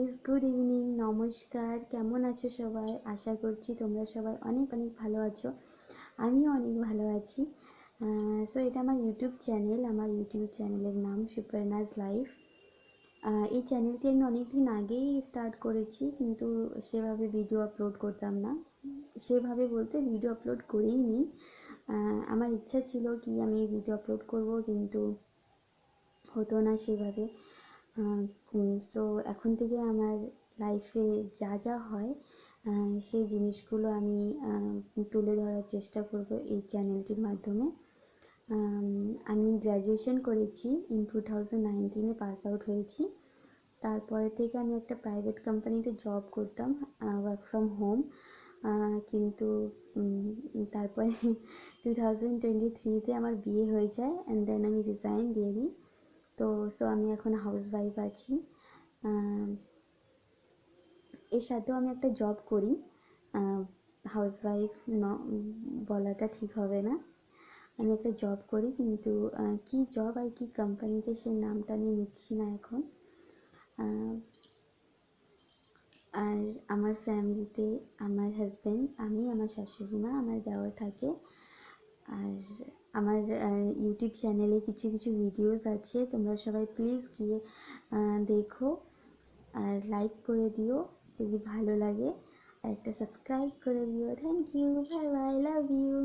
Guys, good evening, নমস্কার। কেমন আছো সবাই? আশা করছি তোমরা সবাই অনেক অনেক ভালো আছো। আমিও অনেক ভালো আছি। সো এটা আমার ইউটিউব চ্যানেল। আমার ইউটিউব চ্যানেলের নাম সুপর্ণাস লাইফ। এই চ্যানেলটি আমি অনেক দিন আগেই স্টার্ট করেছি, কিন্তু সেভাবে ভিডিও আপলোড করতাম না। সেভাবে বলতে ভিডিও আপলোড করেই নি। আমার ইচ্ছা ছিল কি আমি ভিডিও আপলোড করব, কিন্তু হতো না সেভাবে। সো এখন থেকে আমার লাইফে যা যা হয় সেই জিনিসগুলো আমি তুলে ধরার চেষ্টা করব এই চ্যানেলটির মাধ্যমে। আমি গ্র্যাজুয়েশন করেছি, 2019-এ পাস আউট হয়েছি। তারপরে থেকে আমি একটা প্রাইভেট কোম্পানিতে জব করতাম, ওয়ার্ক ফ্রম হোম। কিন্তু তারপরে 2023-তে আমার বিয়ে হয়ে যায়, অ্যান্ড দেন আমি রিজাইন দিয়ে দিই। সো আমি এখন হাউসওয়াইফ আছি। এর সাথেও আমি একটা জব করি। হাউসওয়াইফ বলাটা ঠিক হবে না, আমি একটা জব করি, কিন্তু কি জব আর কি কোম্পানিতে সেই নামটা আমি নিচ্ছি না এখন। আর আমার ফ্যামিলিতে আমার হাজব্যান্ড, আমি, আমার শাশুড়ি মা, আমার দেওর থাকে। আর আমার ইউটিউব চ্যানেলে কিছু কিছু ভিডিওস আছে, তোমরা সবাই প্লিজ গিয়ে দেখো আর লাইক করে দিও যদি ভালো লাগে, আর একটা সাবস্ক্রাইব করে দিও। Thank you, bye bye, love you.